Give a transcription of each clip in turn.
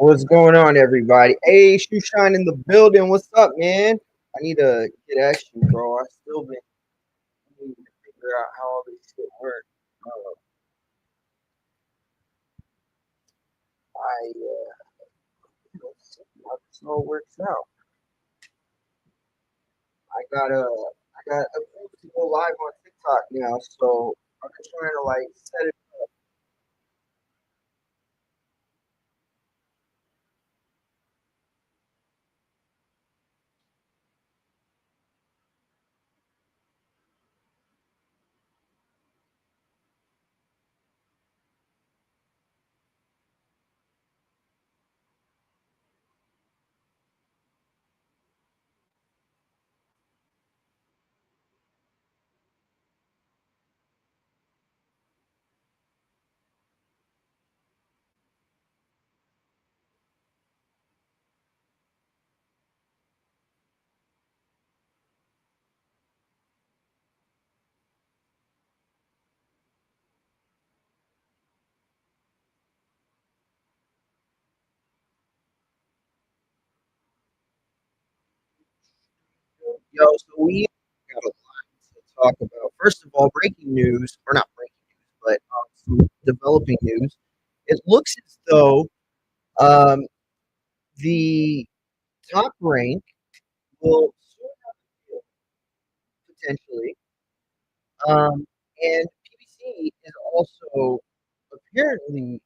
What's going on, everybody? Hey, Shoe Shine in the building. What's up, man? I need to get at you, bro. I still been needing to figure out how all this shit works. Let's see how this all works out. I got approved to go live on TikTok now, so I'm just trying to like set it. Yo, so we got a lot to talk about. First of all, breaking news, or not breaking news, but some developing news. It looks as though um, the top rank will soon have a deal, potentially. And PBC is also apparently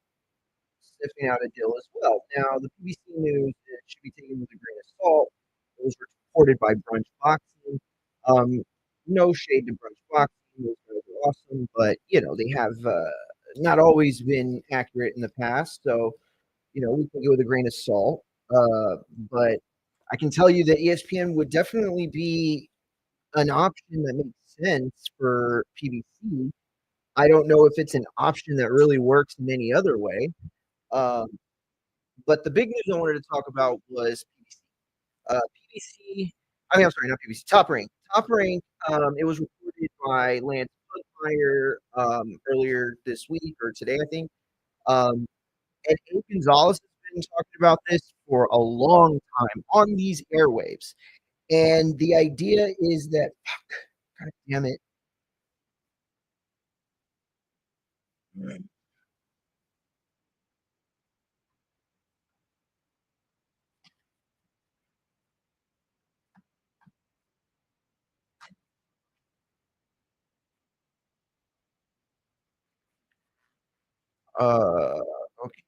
sniffing out a deal as well. Now, the PBC news should be taken with a grain of salt. It was reported by Brunch Boxing. Um, no shade to Brunch Boxing. Those guys are awesome, but, they have not always been accurate in the past. So, we take it with a grain of salt. But I can tell you that ESPN would definitely be an option that makes sense for PBC. I don't know if it's an option that really works in any other way. Um, but the big news I wanted to talk about was PBC. PBC, I'm sorry, not PBC, Top Rank. Top Rank, it was reported by Lance Pugmire earlier this week or today, I think. Um, and Abe Gonzalez has been talking about this for a long time on these airwaves. And the idea is that, fuck, God damn it. Uh, okay.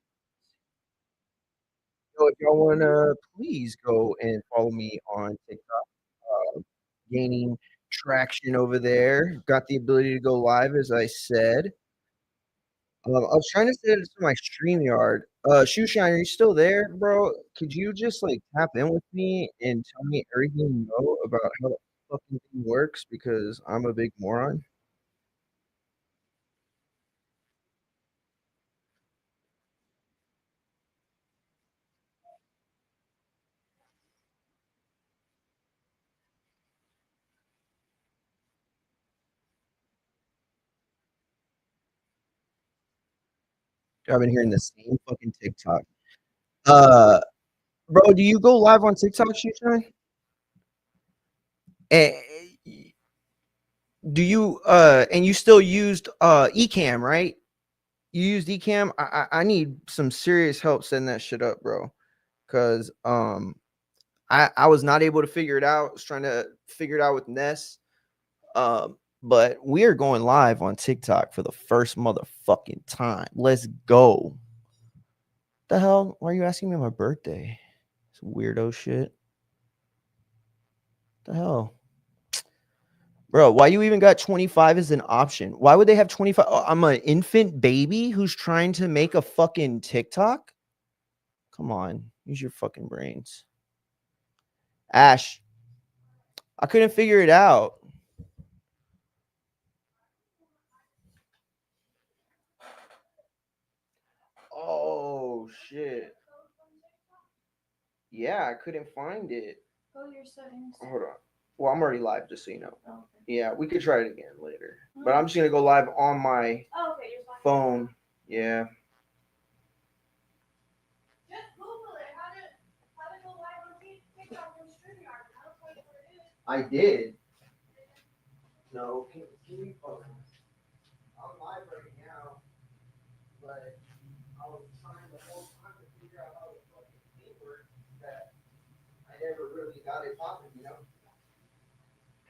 So if y'all want to, please go and follow me on TikTok. Gaining traction over there. Got the ability to go live, as I said. I was trying to set it to my StreamYard. Shoeshine, are you still there, bro? Could you just like tap in with me and tell me everything you know about how the fucking thing works? Because I'm a big moron. I've been hearing the same fucking TikTok. Uh, bro, do you go live on TikTok, Shoeshine? And do you and you still used Ecamm, right? You used Ecamm? I need some serious help setting that shit up, bro. Cause I was not able to figure it out. I was trying to figure it out with Ness. But we are going live on TikTok for the first motherfucking time. Let's go. The hell? Why are you asking me my birthday? It's weirdo shit. The hell? Bro, why you even got 25 as an option? Why would they have 25? Oh, I'm an infant baby who's trying to make a fucking TikTok? Come on, use your fucking brains. Ash, I couldn't figure it out. Oh shit. Yeah, I couldn't find it. Go to your settings. Hold on. Well, I'm already live, just so you know. Oh, okay. Yeah, we could try it again later. But I'm just gonna go live on my Oh, okay, you're fine. phone. Yeah. Just Google I did. No, can you? Oh, I'm live right now, but I was trying the whole time to figure out how the fucking thing works that I never really got it popping.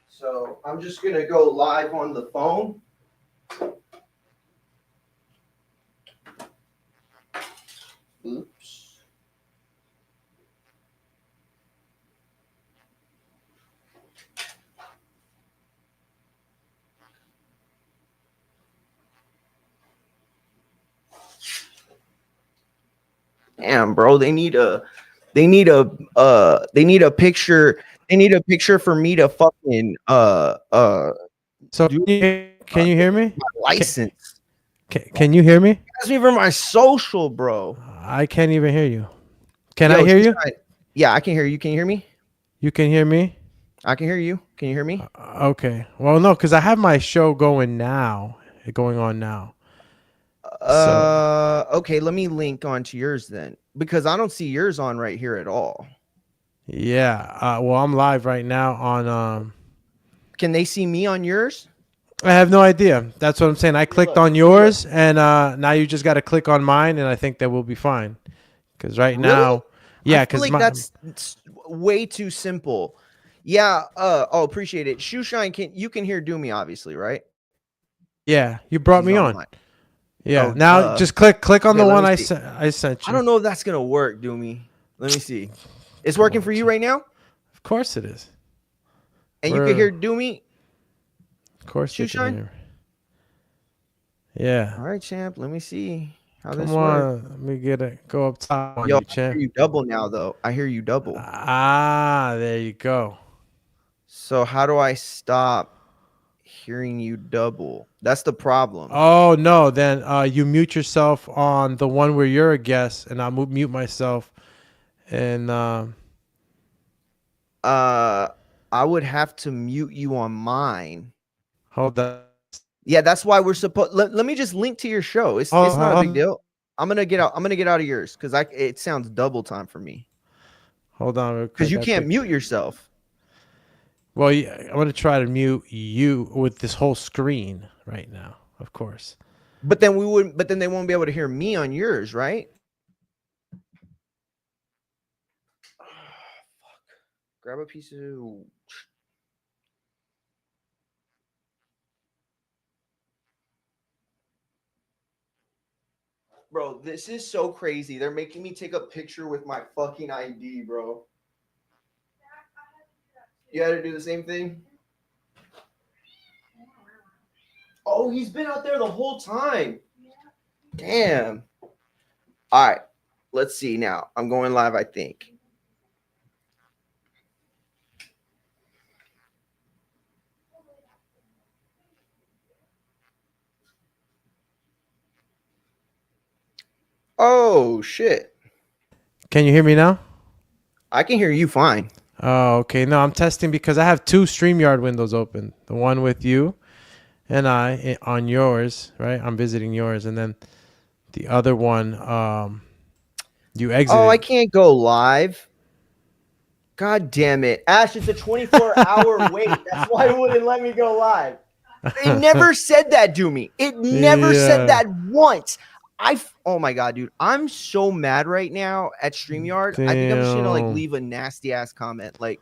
So I'm just gonna go live on the phone. Oops. Damn, bro, they need a picture. They need a picture for me to fucking So do can you hear me? my license. Can you hear me? Ask me for my social, bro. I can't even hear you. Can I Yo, hear you? yeah, I can hear you. Can you hear me? You can hear me? I can hear you. Can you hear me? Okay. Well, no, because I have my show going on now. So Okay, let me link onto yours then. Because I don't see yours on right here at all. yeah. Well, I'm live right now on. Can they see me on yours? I have no idea. That's what I'm saying. I clicked on yours, and now you just got to click on mine, and I think that will be fine. Because right Really? now, I yeah, feel because like that's way too simple. Yeah, oh, appreciate it. Shoeshine, you can hear Doomy, obviously, right? yeah, you Because brought he's me on. online. Yeah. Oh, Now duh. just click on Okay, the let one me see. I sent I you. don't know if that's gonna work, Doomy. Let me see. It's Come working on, for you right now? of course it is. And you can We're hear Doomy, Of course they can Shoeshine? hear me. Yeah. All right, champ. Let me see how Come this works. on. Let me get it. Go up top on Yo, you, I hear champ. you double now, though. I hear you double. There you go. So how do I stop hearing you double? That's the problem. Oh no, then you mute yourself on the one where you're a guest, and I'll mute myself. And Uh, I would have to mute you on mine. hold on. Yeah, that's why we're supposed. Let me just link to your show. It's not a big deal. I'm gonna get out. I'm gonna get out of yours because it sounds double time for me. Hold on real Because quick. you I can't think. mute yourself. Well, yeah, I'm gonna try to mute you with this whole screen right now. Of course. But then we wouldn't. But then they won't be able to hear me on yours, right? Grab a piece of. Bro, this is so crazy. They're making me take a picture with my fucking ID, bro. You had to do the same thing? Oh, he's been out there the whole time. Damn. All right. Let's see now. I'm going live, I think. Oh, shit. Can you hear me now? I can hear you fine. Oh, okay. No, I'm testing because I have two StreamYard windows open. The one with you and I on yours, right? I'm visiting yours, and then the other one, you Oh, I exited. can't go live. God damn it. Ash, it's a 24-hour wait. That's why it wouldn't let me go live. It never said that, Doomy. It never said Yeah. that once. Oh my god, dude. I'm so mad right now at StreamYard. I think I'm just gonna Damn. leave a nasty ass comment. Like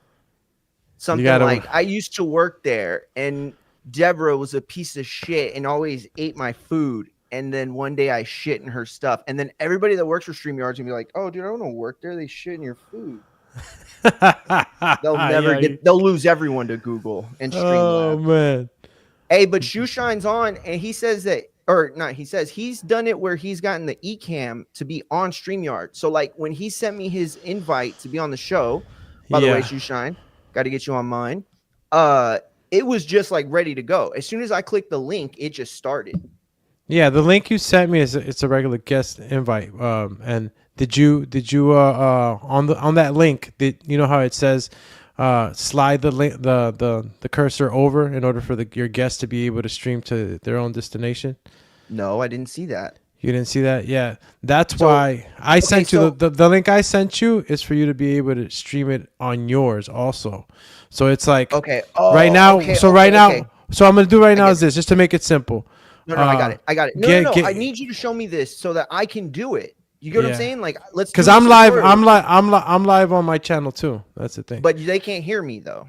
You something gotta. like I used to work there and Deborah was a piece of shit and always ate my food. And then one day I shit in her stuff. And then everybody that works for StreamYard's gonna be like, oh dude, I don't want to work there. They shit in your food. Yeah. They'll lose everyone to Google and Oh Streamlabs. man. Hey, but Shoeshine's on and he says that, or not, he says he's done it where he's gotten the eCam to be on StreamYard. So like when he sent me his invite to be on the show, by the way, Yeah. Shoeshine, got to get you on mine. It was just like ready to go. As soon as I clicked the link, it just started. Yeah, the link you sent me it's a regular guest invite. And did you on that link, did you know how it says slide the link the cursor over in order for your guest to be able to stream to their own destination? No, I didn't see that. You didn't see that? Yeah. That's So why I okay, sent you so the link I sent you is for you to be able to stream it on yours also. So it's like okay. right Oh, now, okay, so okay, right okay. now, so I'm gonna do right I now get is it. this just to make it simple. No, no, I got it. I got it. No, no, Get no. I get need you to show me this so that I can do it. You get what I'm yeah. saying? Like, let's Cuz do this I'm live tutorial. I'm live on my channel too. That's the thing. But they can't hear me though.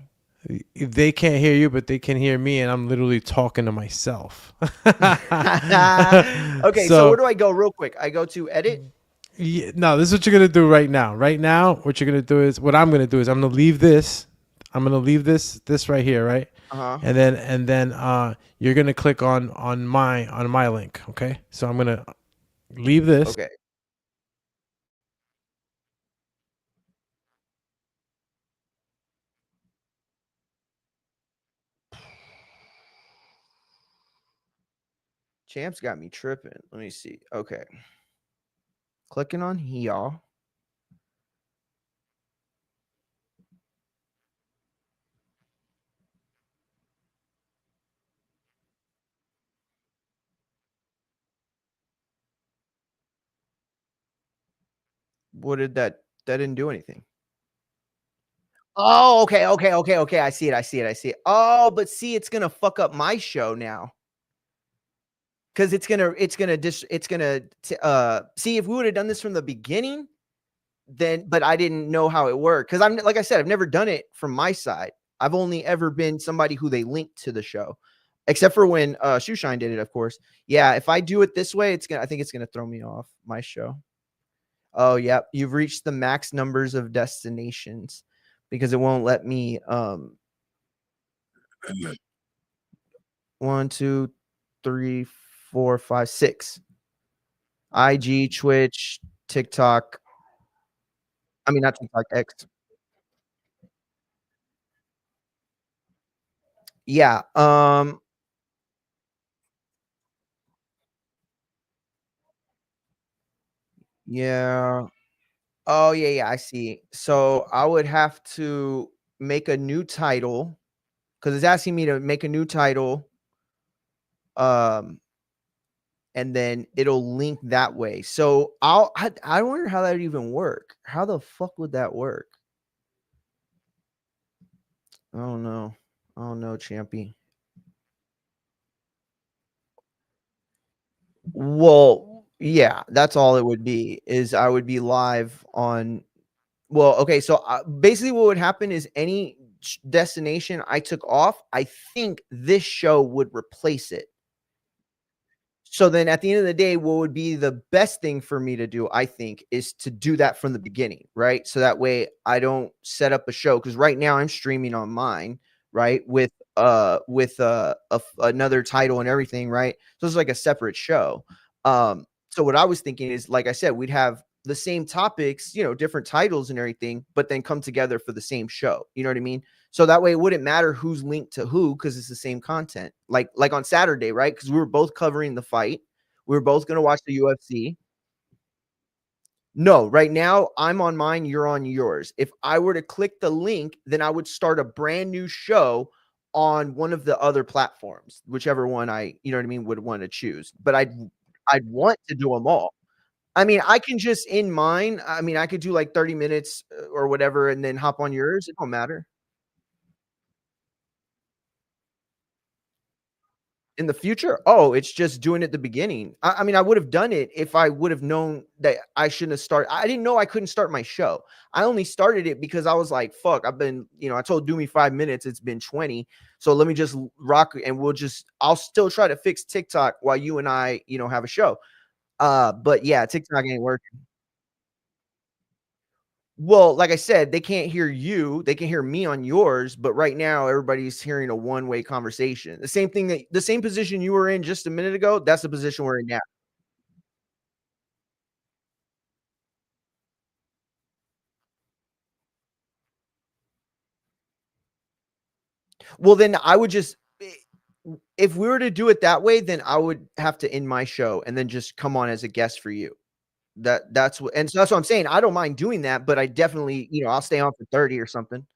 They can't hear you, but they can hear me, and I'm literally talking to myself. Okay, so where So do I go real quick? I go to edit. yeah, no, this is what you're gonna do right now. Right now, what you're gonna do is what I'm gonna do is I'm gonna leave this. I'm gonna leave this right here, right? Uh-huh. And then you're gonna click on my link. Okay, so I'm gonna leave this. Okay. Champs got me tripping. Let me see. Okay. Clicking on here. What did that didn't do anything. Oh, okay, okay, okay, okay. I see it. I see it. I see it. Oh, but see, it's gonna fuck up my show now. Cause it's gonna see if we would have done this from the beginning, then but I didn't know how it worked. Cause I'm like I said, I've never done it from my side. I've only ever been somebody who they linked to the show. Except for when Shoeshine did it, of course. Yeah, if I do it this way, I think it's gonna throw me off my show. Oh, yeah, you've reached the max numbers of destinations because it won't let me 1, 2, 3, 4, 5, 6. IG, Twitch, TikTok. I mean, not TikTok, X. Yeah. Yeah. Oh, yeah, yeah, I see. So I would have to make a new title because it's asking me to make a new title. Um, and then it'll link that way. So I wonder how that would even work. How the fuck would that work? I don't know. I don't know, Champy. Well, yeah, that's all it would be. Is I would be live on. Well, okay, so basically, what would happen is any destination I took off, I think this show would replace it. So then at the end of the day, what would be the best thing for me to do, I think, is to do that from the beginning, right? So that way I don't set up a show because right now I'm streaming on mine, right? With another title and everything, right? So it's like a separate show. So what I was thinking is, like I said, we'd have the same topics, different titles and everything, but then come together for the same show. You know what I mean? So that way it wouldn't matter who's linked to who because it's the same content. Like on Saturday, right? Because we were both covering the fight. We were both going to watch the UFC. No, right now I'm on mine, you're on yours. If I were to click the link, then I would start a brand new show on one of the other platforms, whichever one you know what I mean, would want to choose. But I'd want to do them all. I mean, I can just in mine, I mean, I could do like 30 minutes or whatever and then hop on yours. It don't matter. In the future? Oh, it's just doing it at the beginning. I mean, I would have done it if I would have known that I shouldn't have started. I didn't know I couldn't start my show. I only started it because I was like, fuck, I told do me 5 minutes. It's been 20. So let me just rock and I'll still try to fix TikTok while you and I, have a show. But yeah, TikTok ain't working. Well, like I said, they can't hear you. They can hear me on yours, but right now everybody's hearing a one-way conversation. The same position you were in just a minute ago, that's the position we're in now. Well, then I would just if we were to do it that way, then I would have to end my show and then just come on as a guest for you. That's what and so that's what I'm saying. I don't mind doing that, but I definitely, I'll stay on for 30 or something.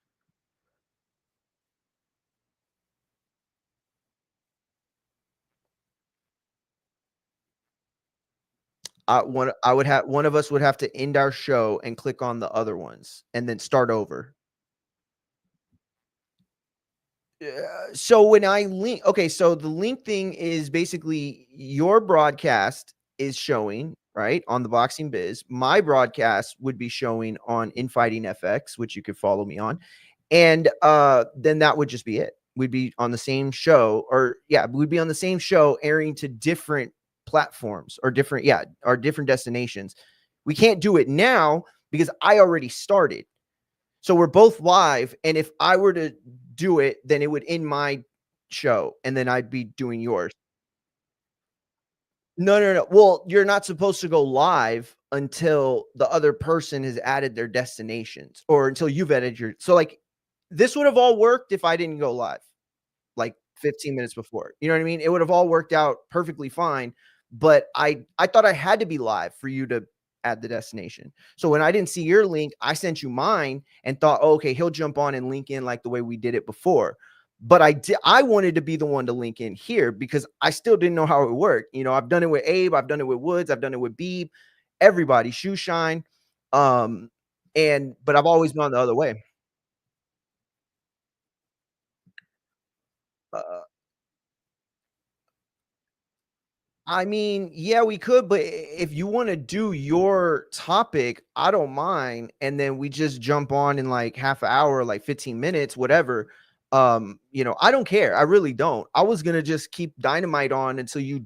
I would have one of us would have to end our show and click on the other ones and then start over. So when I link, okay, so the link thing is basically your broadcast is showing right on the Boxing Biz. My broadcast would be showing on Infighting FX, which you could follow me on, and then that would just be it. We'd be on the same show, or yeah, we'd be on the same show, airing to different platforms or different, yeah, or different destinations. We can't do it now because I already started. So we're both live, and if I were to do it, then it would end my show, and then I'd be doing yours. No, no, no. Well, you're not supposed to go live until the other person has added their destinations or until you've added your so, like, this would have all worked if I didn't go live, like, 15 minutes before. You know what I mean? It would have all worked out perfectly fine, but I thought I had to be live for you to add the destination. So when I didn't see your link, I sent you mine and thought, "Oh, okay, he'll jump on and link in like the way we did it before." But I wanted to be the one to link in here because I still didn't know how it worked. You know, I've done it with Abe, I've done it with Woods, I've done it with Beeb, everybody, Shoe Shine. Um, and but I've always gone the other way. Uh, I mean, yeah, we could, but if you want to do your topic, I don't mind. And then we just jump on in like half an hour, like 15 minutes, whatever. I don't care. I really don't. I was gonna just keep Dynamite on until you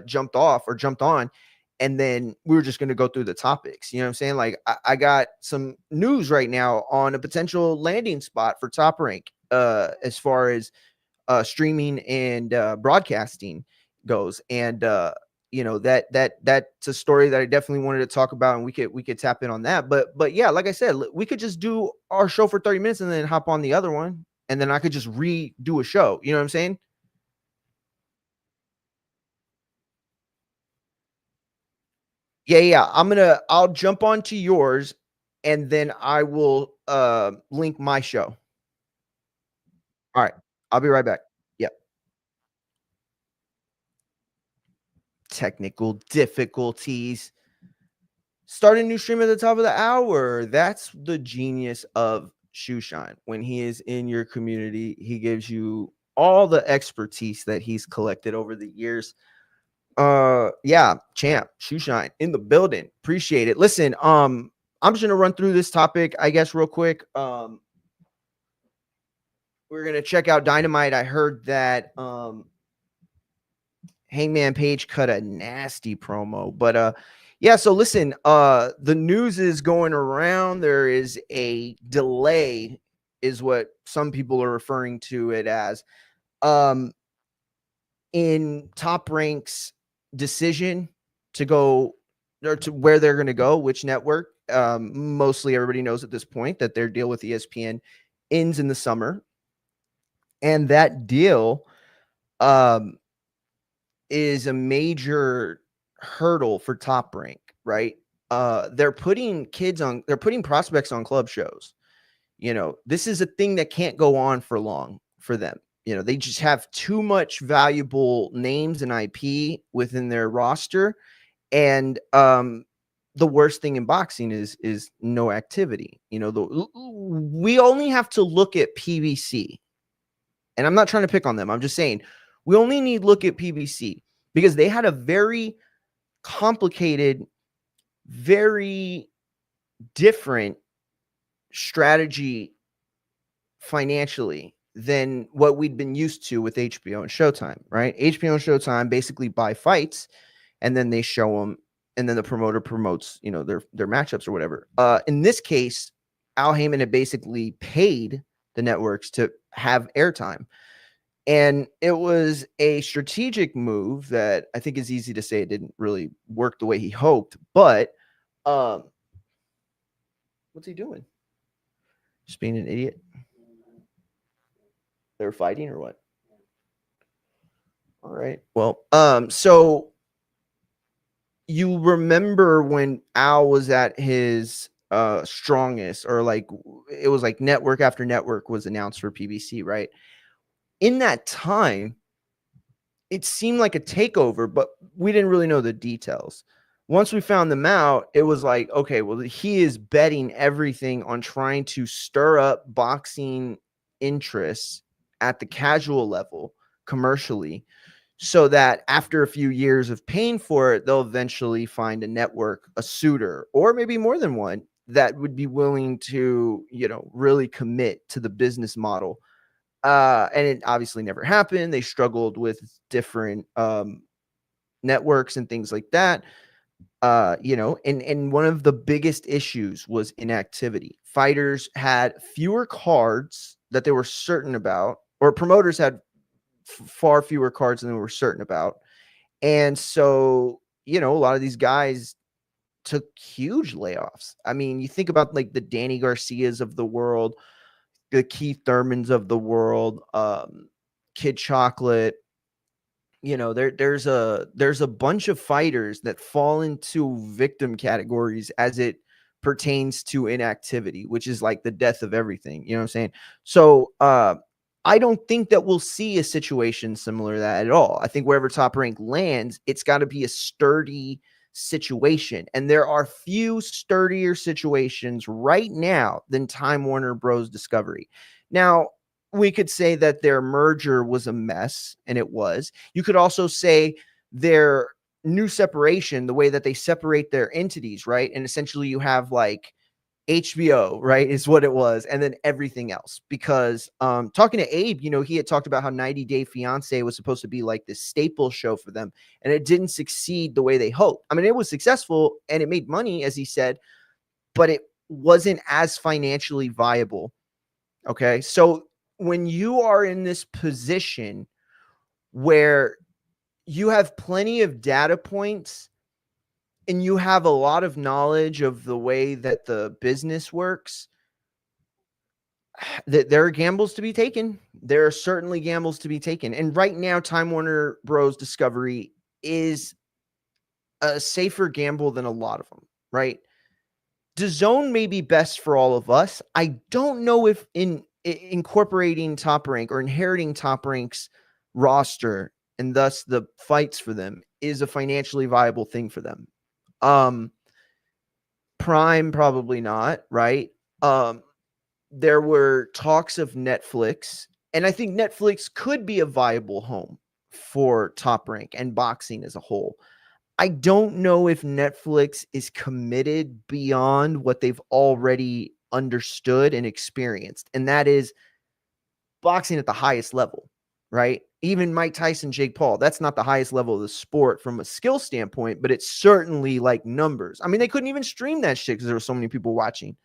jumped off or jumped on, and then we were just gonna go through the topics. You know what I'm saying? Like I got some news right now on a potential landing spot for Top Rank, as far as streaming and broadcasting goes. And that's a story that I definitely wanted to talk about, and we could tap in on that. But yeah, like I said, we could just do our show for 30 minutes and then hop on the other one, and then I could just redo a show. You know what I'm saying? Yeah, yeah. I'll jump onto yours, and then I will link my show. All right. I'll be right back. Yep. Technical difficulties. Start a new stream at the top of the hour. That's the genius of Shoeshine. When he is in your community, he gives you all the expertise that he's collected over the years. Yeah, champ, Shoeshine in the building. Appreciate it. Listen, I'm just gonna run through this topic, I guess, real quick. We're gonna check out Dynamite. I heard that Hangman Page cut a nasty promo, but yeah, so listen, the news is going around. There is a delay, is what some people are referring to it as, um in Top Rank's decision to go, or to where they're going to go, which network. Mostly everybody knows at this point that their deal with ESPN ends in the summer, and that deal um is a major hurdle for Top Rank, right? They're putting prospects on club shows. This is a thing that can't go on for long for them. They just have too much valuable names and IP within their roster. And the worst thing in boxing is no activity. We only have to look at PBC, and I'm not trying to pick on them. I'm just saying we only need look at PBC because they had a very complicated, very different strategy financially than what we'd been used to with HBO and Showtime, right? HBO and Showtime basically buy fights and then they show them, and then the promoter promotes, their matchups or whatever. In this case, Al Heyman had basically paid the networks to have airtime. And it was a strategic move that I think is easy to say it didn't really work the way he hoped. But um, what's he doing? Just being an idiot. They're fighting or what? All right. Well, so you remember when Al was at his strongest, or like it was like network after network was announced for PBC, right? In that time, it seemed like a takeover, but we didn't really know the details. once we found them out, it was like, okay, well, he is betting everything on trying to stir up boxing interests at the casual level commercially, so that after a few years of paying for it, they'll eventually find a network, a suitor, or maybe more than one that would be willing to, really commit to the business model. And it obviously never happened. They struggled with different networks and things like that. And one of the biggest issues was inactivity. Fighters had fewer cards that they were certain about, or promoters had far fewer cards than they were certain about. And so, a lot of these guys took huge layoffs. I mean, you think about like the Danny Garcias of the world, the Keith Thurmans of the world, Kid Chocolate. There's a bunch of fighters that fall into victim categories as it pertains to inactivity, which is like the death of everything. You know what I'm saying? So I don't think that we'll see a situation similar to that at all. I think wherever Top Rank lands, it's got to be a sturdy situation. And there are few sturdier situations right now than Time Warner Bros. Discovery. Now, we could say that their merger was a mess, and it was. You could also say their new separation, the way that they separate their entities, right? And essentially you have like HBO, right, is what it was, and then everything else. Because talking to Abe, he had talked about how 90 Day Fiance was supposed to be like this staple show for them, and it didn't succeed the way they hoped. I mean, it was successful and it made money, as he said, but it wasn't as financially viable. Okay. So when you are in this position where you have plenty of data points and you have a lot of knowledge of the way that the business works, that there are gambles to be taken. There are certainly gambles to be taken. And right now, Time Warner Bros. Discovery is a safer gamble than a lot of them, right? DAZN may be best for all of us. I don't know if incorporating Top Rank or inheriting Top Rank's roster and thus the fights for them is a financially viable thing for them. Prime, probably not, right? There were talks of Netflix, and I think Netflix could be a viable home for Top Rank and boxing as a whole. I don't know if Netflix is committed beyond what they've already understood and experienced, and that is boxing at the highest level, right? Even Mike Tyson, Jake Paul, that's not the highest level of the sport from a skill standpoint, but it's certainly like numbers. I mean, they couldn't even stream that shit because there were so many people watching.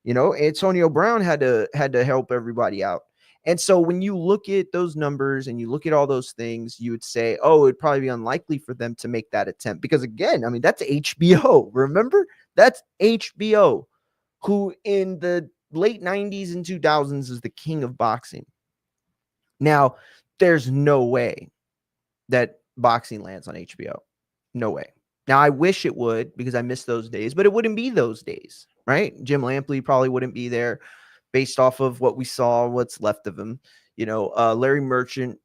Antonio Brown had to help everybody out. And so when you look at those numbers and you look at all those things, you would say, oh, it'd probably be unlikely for them to make that attempt. Because again, I mean, that's HBO. Remember? That's HBO, who in the late 90s and 2000s is the king of boxing. Now, there's no way that boxing lands on HBO. No way. Now, I wish it would because I miss those days, but it wouldn't be those days, right? Jim Lampley probably wouldn't be there based off of what we saw, what's left of him. Larry Merchant,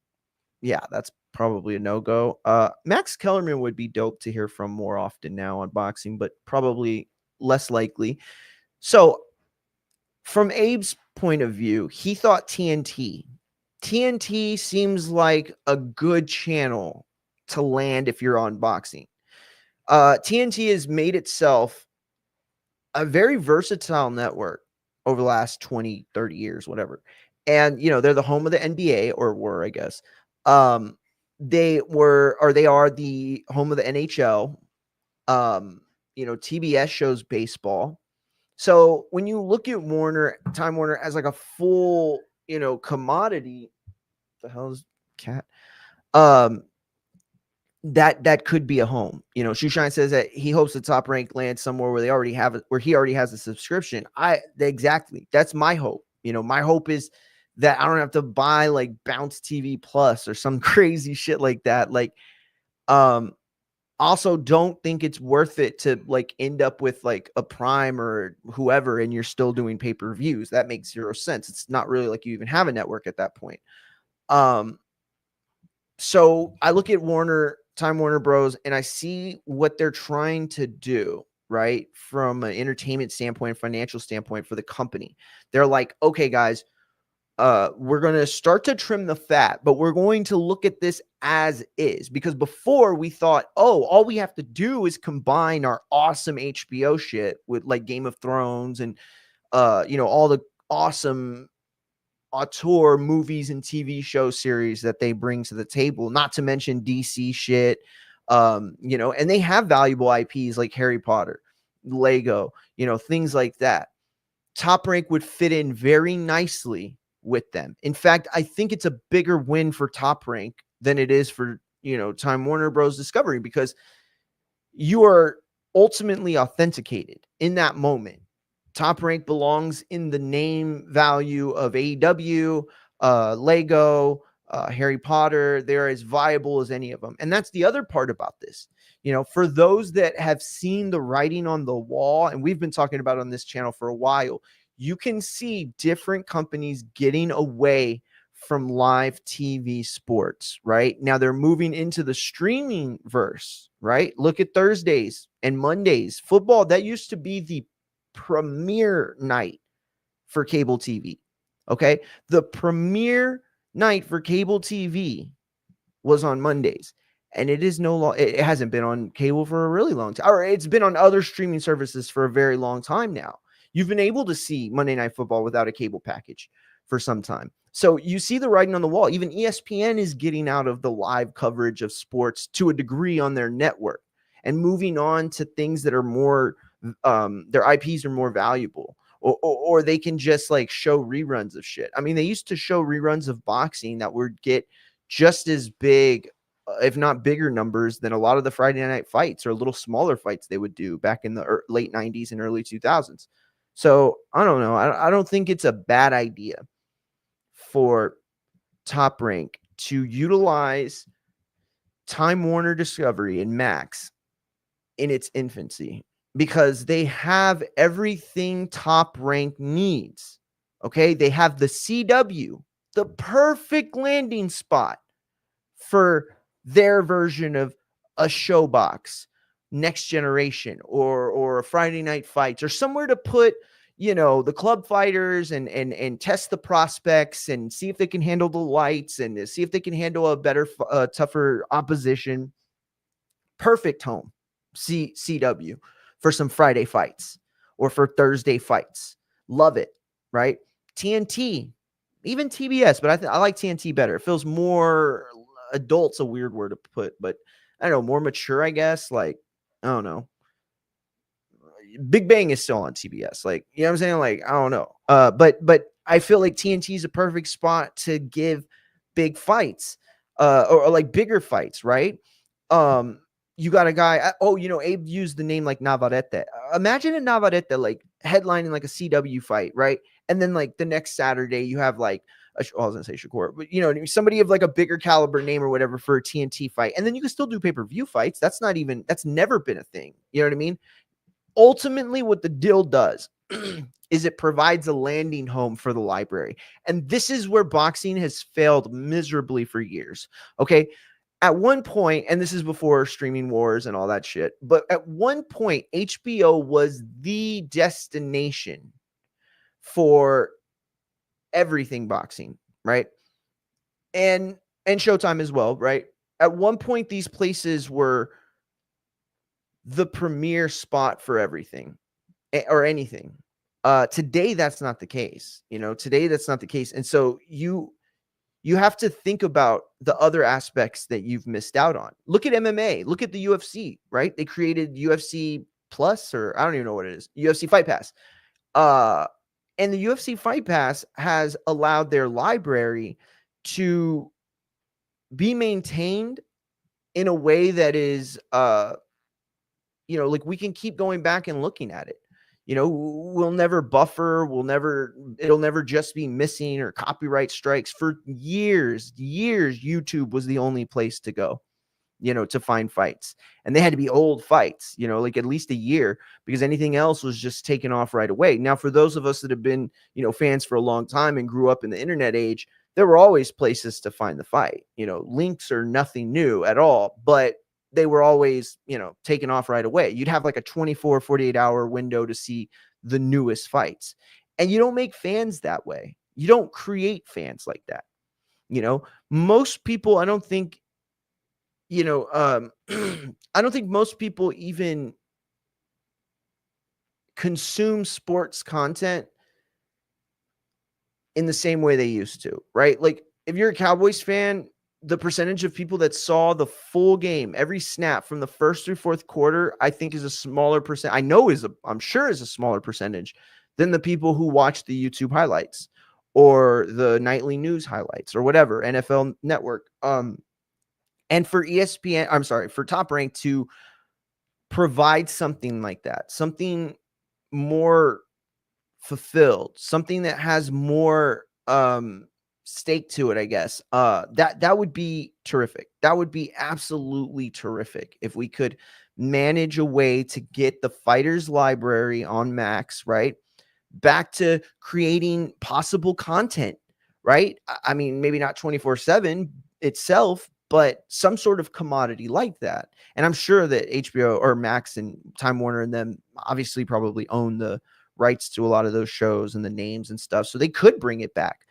yeah, that's probably a no-go. Max Kellerman would be dope to hear from more often now on boxing, but probably less likely. So from Abe's point of view, he thought TNT. TNT seems like a good channel to land if you're on boxing. TNT has made itself a very versatile network over the last 20, 30 years, whatever. And, they're the home of the NBA, or were, I guess. They are the home of the NHL. TBS shows baseball. So when you look at Time Warner as like a full, commodity, the hell is cat? That could be a home. Shoeshine says that he hopes the Top Rank lands somewhere where he already has a subscription. Exactly. That's my hope. My hope is that I don't have to buy like Bounce TV Plus or some crazy shit like that. Like, also don't think it's worth it to like end up with like a Prime or whoever and you're still doing pay-per-views. That makes zero sense. It's not really like you even have a network at that point. So I look at Time Warner Bros. And I see what they're trying to do, right? From an entertainment standpoint, financial standpoint for the company. They're like, okay, guys, we're going to start to trim the fat, but we're going to look at this as is, because before we thought, oh, all we have to do is combine our awesome HBO shit with like Game of Thrones and, all the awesome auteur movies and TV show series that they bring to the table, not to mention DC shit. And they have valuable IPs like Harry Potter, Lego, things like that. Top Rank would fit in very nicely with them. In fact, I think it's a bigger win for Top Rank than it is for, Time Warner Bros. Discovery, because you are ultimately authenticated in that moment. Top Rank belongs in the name value of AEW, Lego, Harry Potter. They're as viable as any of them. And that's the other part about this. For those that have seen the writing on the wall, and we've been talking about on this channel for a while, you can see different companies getting away from live TV sports, right? Now they're moving into the streaming verse, right? Look at Thursdays and Mondays. Football, that used to be the premier night for cable TV. Okay. The premier night for cable TV was on Mondays. And it is no longer, it hasn't been on cable for a really long time, or it's been on other streaming services for a very long time now. You've been able to see Monday Night Football without a cable package for some time. So you see the writing on the wall. Even ESPN is getting out of the live coverage of sports to a degree on their network and moving on to things that are more, their IPs are more valuable, or they can just like show reruns of shit. I mean, they used to show reruns of boxing that would get just as big, if not bigger numbers than a lot of the Friday night fights or little smaller fights they would do back in the late 90s and early 2000s. So I don't know. I don't think it's a bad idea for Top Rank to utilize Time Warner Discovery and Max in its infancy, because they have everything Top Rank needs. Okay. They have the CW, the perfect landing spot for their version of a showbox, Next Generation, or a Friday Night Fights, or somewhere to put, the club fighters and test the prospects and see if they can handle the lights and see if they can handle a better, tougher opposition. Perfect home, CW, for some Friday fights or for Thursday fights. Love it, right? TNT, even TBS, but I like TNT better. It feels more adult's a weird word to put, but I don't know, more mature, I guess. Like, I don't know. Big Bang is still on TBS. Like, you know what I'm saying? Like, I don't know. But I feel like TNT is a perfect spot to give big fights, or like bigger fights, right? You got a guy. Abe used the name like Navarrete. Imagine a Navarrete like headlining like a CW fight, right? And then like the next Saturday, you have like I was gonna say Shakur, but somebody of like a bigger caliber name or whatever for a TNT fight, and then you can still do pay-per-view fights. That's never been a thing. You know what I mean? Ultimately, what the deal does is it provides a landing home for the library, and this is where boxing has failed miserably for years. Okay. At one point, and this is before streaming wars and all that shit, but at one point, HBO was the destination for everything boxing, right? And Showtime as well, right? At one point, these places were the premier spot for everything or anything. Today, that's not the case. Today that's not the case. And so you have to think about the other aspects that you've missed out on. Look at MMA. Look at the UFC, right? They created UFC Plus, or I don't even know what it is, UFC Fight Pass. And the UFC Fight Pass has allowed their library to be maintained in a way that is, like we can keep going back and looking at it. We'll never buffer. It'll never just be missing or copyright strikes. For years, YouTube was the only place to go, to find fights. And they had to be old fights, like at least a year, because anything else was just taken off right away. Now, for those of us that have been, fans for a long time and grew up in the internet age, there were always places to find the fight. Links are nothing new at all, but they were always, taken off right away. You'd have like a 24, 48-hour window to see the newest fights. And you don't make fans that way. You don't create fans like that. Most people, I don't think, I don't think most people even consume sports content in the same way they used to, right? Like if you're a Cowboys fan, the percentage of people that saw the full game, every snap from the first through fourth quarter, I think is a smaller percent. I'm sure is a smaller percentage than the people who watch the YouTube highlights or the nightly news highlights or whatever, NFL Network. And for for Top Rank to provide something like that, something more fulfilled, something that has more stake to it, I guess. That would be terrific. That would be absolutely terrific if we could manage a way to get the fighters library on Max, right? Back to creating possible content, right? I mean, maybe not 24/7 itself, but some sort of commodity like that. And I'm sure that HBO or Max and Time Warner and them obviously probably own the rights to a lot of those shows and the names and stuff, so they could bring it back.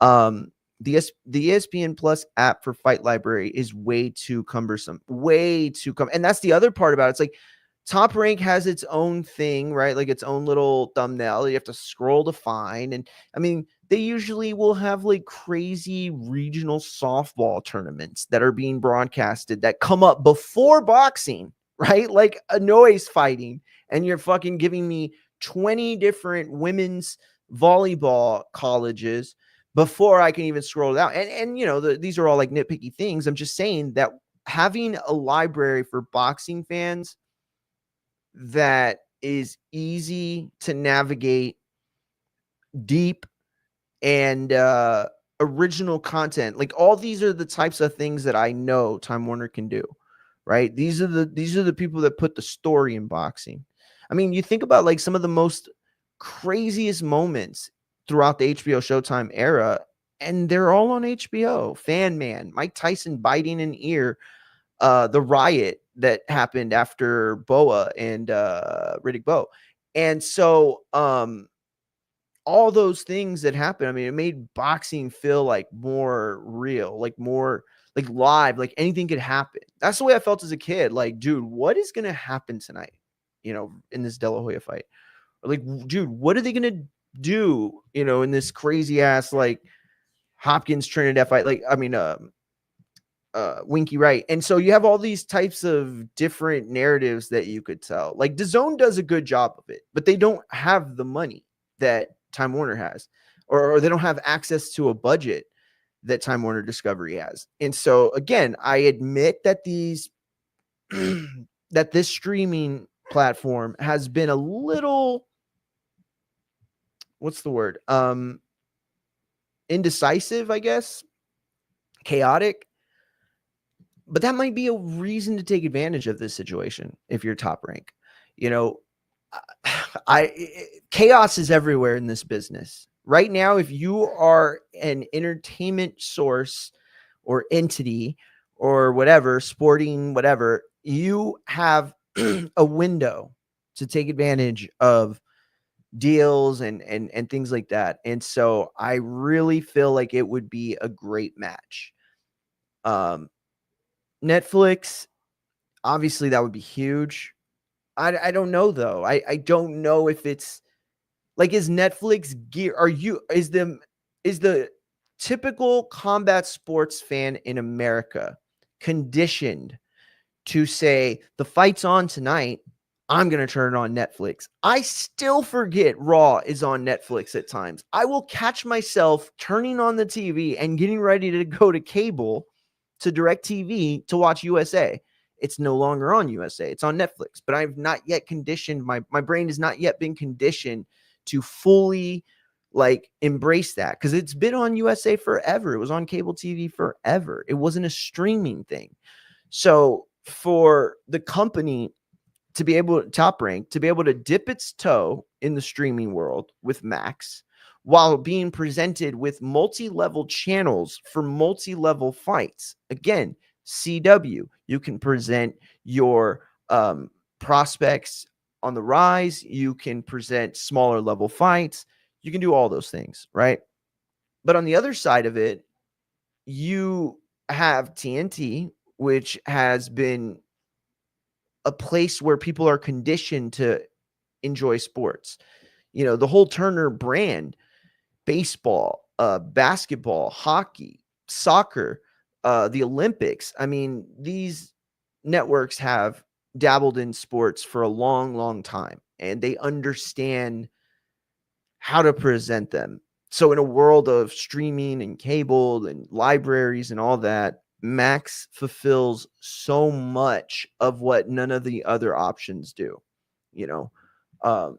The ESPN Plus app for Fight Library is way too cumbersome, and that's the other part about it. It's like Top Rank has its own thing, right? Like its own little thumbnail you have to scroll to find. And I mean, they usually will have like crazy regional softball tournaments that are being broadcasted that come up before boxing, right? Like a noise fighting, and you're fucking giving me 20 different women's volleyball colleges before I can even scroll down. And these are all like nitpicky things. I'm just saying that having a library for boxing fans that is easy to navigate, deep, and original content. Like all these are the types of things that I know Time Warner can do, right? These are the people that put the story in boxing. I mean, you think about like some of the most craziest moments throughout the HBO Showtime era, and they're all on HBO. Fan Man, Mike Tyson biting an ear, the riot that happened after Boa and Riddick Bowe. And so all those things that happened, I mean, it made boxing feel like more real, like more like live, like anything could happen. That's the way I felt as a kid. Like, dude, what is going to happen tonight, in this De La Hoya fight? Or like, dude, what are they going to do, in this crazy ass, like Hopkins Trinidad fight? Like, I mean, Winky Wright. And so you have all these types of different narratives that you could tell. Like DAZN does a good job of it, but they don't have the money that Time Warner has, or they don't have access to a budget that Time Warner Discovery has. And so again, I admit that that this streaming platform has been a little, what's the word? Indecisive, I guess, chaotic. But that might be a reason to take advantage of this situation if you're Top Rank. Chaos is everywhere in this business. Right now, if you are an entertainment source or entity or whatever, sporting whatever, you have a window to take advantage of deals and things like that. And so I really feel like it would be a great match. Netflix, obviously that would be huge. I don't know though. I don't know if it's like, is Netflix gear? Is the typical combat sports fan in America conditioned to say the fight's on tonight, I'm going to turn it on Netflix? I still forget Raw is on Netflix at times. I will catch myself turning on the TV and getting ready to go to cable, to DirecTV, to watch USA. It's no longer on USA. It's on Netflix. But I've not yet conditioned, my brain has not yet been conditioned to fully like embrace that, because it's been on USA forever. It was on cable TV forever. It wasn't a streaming thing. So for the company to be able to, Top Rank, to be able to dip its toe in the streaming world with Max while being presented with multi-level channels for multi-level fights. Again, CW. You can present your prospects on the rise. You can present smaller level fights. You can do all those things, right? But on the other side of it, you have TNT, which has been a place where people are conditioned to enjoy sports. You know, the whole Turner brand, baseball, basketball, hockey, soccer, the Olympics. I mean, these networks have dabbled in sports for a long, long time, and they understand how to present them. So, in a world of streaming and cable and libraries and all that, Max fulfills so much of what none of the other options do. You know, um,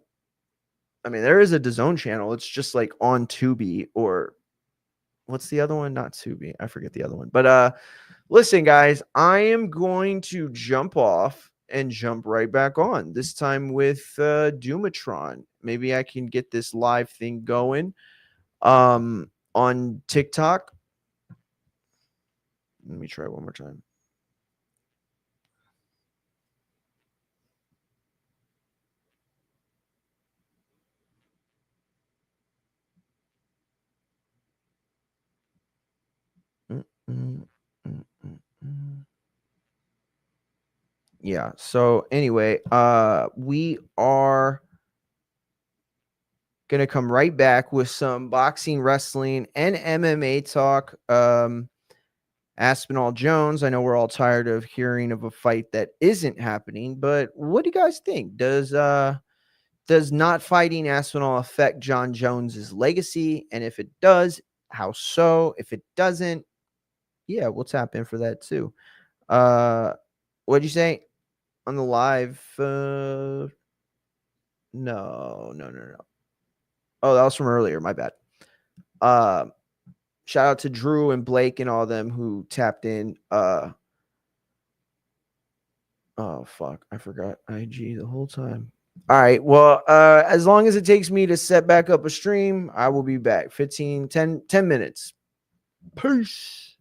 I mean, there is a DAZN channel. It's just like on Tubi, or what's the other one? Not Tubi. I forget the other one. But listen, guys, I am going to jump off and jump right back on. This time with Dumatron. Maybe I can get this live thing going on TikTok. Let me try one more time. Yeah. So anyway, we are gonna come right back with some boxing, wrestling, and MMA talk. Aspinall Jones. I know we're all tired of hearing of a fight that isn't happening, but what do you guys think? Does not fighting Aspinall affect John Jones's legacy? And if it does, how so? If it doesn't, yeah, we'll tap in for that too. What'd you say on the live? No. Oh, that was from earlier. My bad. Shout out to Drew and Blake and all them who tapped in. Oh fuck, I forgot IG the whole time. All right. Well, as long as it takes me to set back up a stream, I will be back. 10 minutes. Peace.